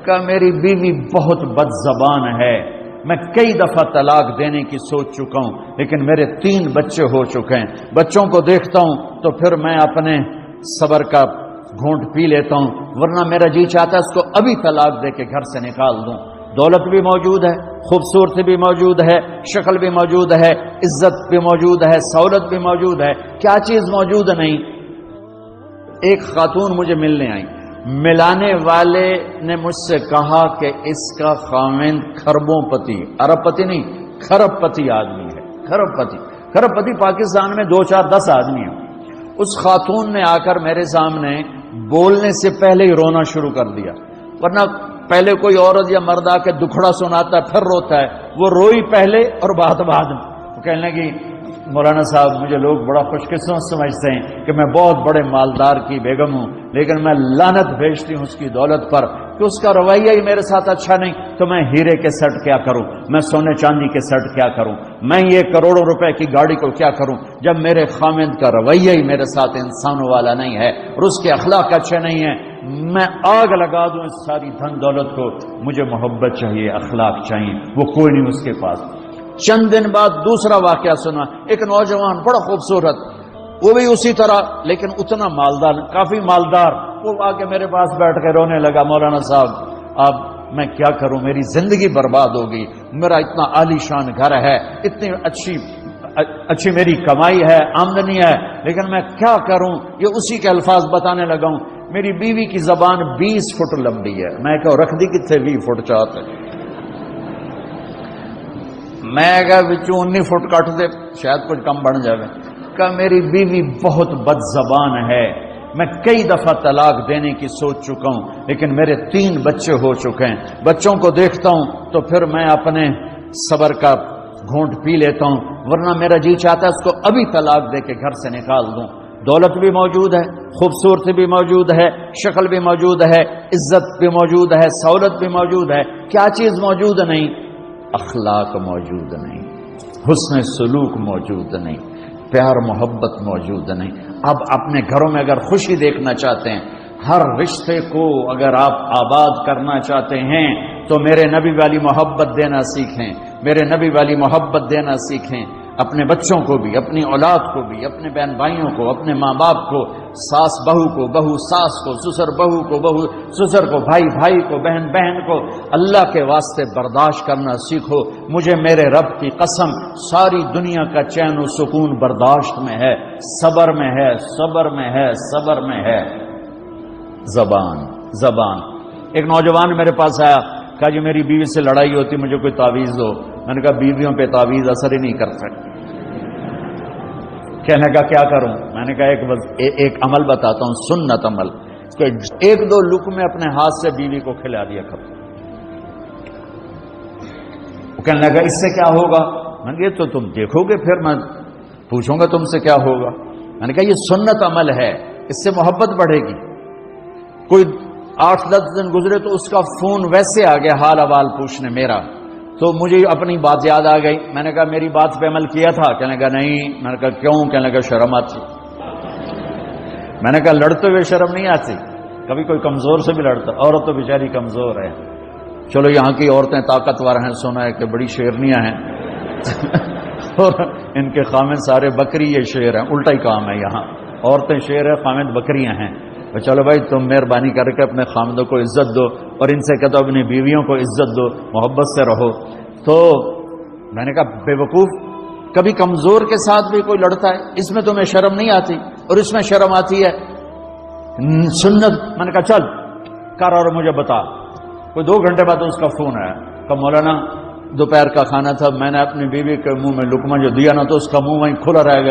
کہ میری بیوی بہت بد زبان ہے، میں کئی دفعہ طلاق دینے کی سوچ چکا ہوں، لیکن میرے 3 بچے ہو چکے ہیں، بچوں کو دیکھتا ہوں تو پھر میں اپنے صبر کا گھونٹ پی لیتا ہوں، ورنہ میرا جی چاہتا ہے اس کو ابھی طلاق دے کے گھر سے نکال دوں۔ دولت بھی موجود ہے، خوبصورتی بھی موجود ہے، شکل بھی موجود ہے، عزت بھی موجود ہے، سہولت بھی موجود ہے، کیا چیز موجود نہیں؟ ایک خاتون مجھے ملنے آئی، ملانے والے نے مجھ سے کہا کہ اس کا خاوند کھربوں پتی، ارب پتی نہیں، کھرب پتی آدمی ہے، کھرب پتی۔ کھرب پتی پاکستان میں 2 4 10 آدمی ہیں۔ اس خاتون نے آ کر میرے سامنے بولنے سے پہلے ہی رونا شروع کر دیا، ورنہ پہلے کوئی عورت یا مرد آ کے دکھڑا سناتا ہے پھر روتا ہے، وہ روئی پہلے اور بات بعد میں۔ وہ کہنے لگی مولانا صاحب مجھے لوگ بڑا خوش قسمت سمجھتے ہیں کہ میں بہت بڑے مالدار کی بیگم ہوں، لیکن میں لعنت بھیجتی ہوں اس کی دولت پر کہ اس کا رویہ ہی میرے ساتھ اچھا نہیں، تو میں ہیرے کے سیٹ کیا کروں، میں سونے چاندی کے سیٹ کیا کروں، میں یہ کروڑوں روپے کی گاڑی کو کیا کروں، جب میرے خامند کا رویہ ہی میرے ساتھ انسانوں والا نہیں ہے اور اس کے اخلاق اچھے نہیں ہیں۔ میں آگ لگا دوں اس ساری دھن دولت کو، مجھے محبت چاہیے، اخلاق چاہیے، وہ کوئی نہیں اس کے پاس۔ چند دن بعد دوسرا واقعہ سنا، ایک نوجوان بڑا خوبصورت، وہ بھی اسی طرح لیکن اتنا مالدار، کافی مالدار، وہ آ کے میرے پاس بیٹھ کے رونے لگا، مولانا صاحب اب میں کیا کروں، میری زندگی برباد ہو گئی، میرا اتنا عالی شان گھر ہے، اتنی اچھی میری کمائی ہے، آمدنی ہے، لیکن میں کیا کروں، یہ اسی کے الفاظ بتانے لگا ہوں۔ میری بیوی کی زبان 20 فٹ لمبی ہے، میں کہا رکھ دی کتنے 20 فٹ چاہتے، میں کہا بچوں 19 فٹ کٹ دے شاید کچھ کم بن جائے۔ کہ میری بیوی بہت بد زبان ہے، میں کئی دفعہ طلاق دینے کی سوچ چکا ہوں، لیکن میرے 3 بچے ہو چکے ہیں، بچوں کو دیکھتا ہوں تو پھر میں اپنے صبر کا گھونٹ پی لیتا ہوں، ورنہ میرا جی چاہتا ہے اس کو ابھی طلاق دے کے گھر سے نکال دوں۔ دولت بھی موجود ہے، خوبصورتی بھی موجود ہے، شکل بھی موجود ہے، عزت بھی موجود ہے، سہولت بھی موجود ہے، کیا چیز موجود نہیں؟ اخلاق موجود نہیں، حسن سلوک موجود نہیں، پیار محبت موجود نہیں۔ اب اپنے گھروں میں اگر خوشی دیکھنا چاہتے ہیں، ہر رشتے کو اگر آپ آباد کرنا چاہتے ہیں تو میرے نبی والی محبت دینا سیکھیں، میرے نبی والی محبت دینا سیکھیں، اپنے بچوں کو بھی، اپنی اولاد کو بھی، اپنے بہن بھائیوں کو، اپنے ماں باپ کو، ساس بہو کو، بہو ساس کو، سسر بہو کو، بہو سسر کو، بھائی بھائی کو، بہن بہن کو، اللہ کے واسطے برداشت کرنا سیکھو۔ مجھے میرے رب کی قسم ساری دنیا کا چین و سکون برداشت میں ہے، صبر میں ہے، صبر میں ہے، صبر میں ہے۔ زبان۔ ایک نوجوان میرے پاس آیا، کہا جی میری بیوی سے لڑائی ہوتی، مجھے کوئی تعویذ دو۔ میں نے کہا بیویوں پہ تعویذ اثر ہی نہیں کر سکتی۔ کہنے کا کیا کروں؟ میں نے کہا ایک عمل بتاتا ہوں، سنت عمل، کہ 1-2 لقمے اپنے ہاتھ سے بیوی کو کھلا دیا کرو۔ وہ کہنے لگا اس سے کیا ہوگا؟ میں نے کہا تو تم دیکھو گے، پھر میں پوچھوں گا تم سے کیا ہوگا۔ میں نے کہا یہ سنت عمل ہے، اس سے محبت بڑھے گی۔ کوئی 8-10 دن گزرے تو اس کا فون ویسے آ گیا حال احوال پوچھنے میرا، تو مجھے اپنی بات یاد آ گئی۔ میں نے کہا میری بات پہ عمل کیا تھا؟ کہنے لگا نہیں۔ میں نے کہا کیوں؟ کہنے لگا شرم آتی۔ میں نے کہا لڑتے ہوئے شرم نہیں آتی؟ کبھی کوئی کمزور سے بھی لڑتا، عورت تو بیچاری کمزور ہے۔ چلو یہاں کی عورتیں طاقتور ہیں، سنا ہے کہ بڑی شیرنیاں ہیں اور ان کے خامد سارے بکری یہ شیر ہیں، الٹا ہی کام ہے، یہاں عورتیں شیر ہے، خامد بکریاں ہیں۔ چلو بھائی تم مہربانی کر کے اپنے خامدوں کو عزت دو، اور ان سے کہتا اپنی بیویوں کو عزت دو، محبت سے رہو۔ تو میں نے کہا بے وقوف، کبھی کمزور کے ساتھ بھی کوئی لڑتا ہے، اس میں تمہیں شرم نہیں آتی؟ اور اس میں شرم آتی ہے سنت۔ میں نے کہا چل کر اور مجھے بتا۔ کوئی 2 گھنٹے بعد اس کا فون آیا کہ مولانا دوپہر کا کھانا تھا، میں نے اپنی بیوی کے منہ میں لقمہ جو دیا نا تو اس کا منہ وہیں کھلا رہ گیا۔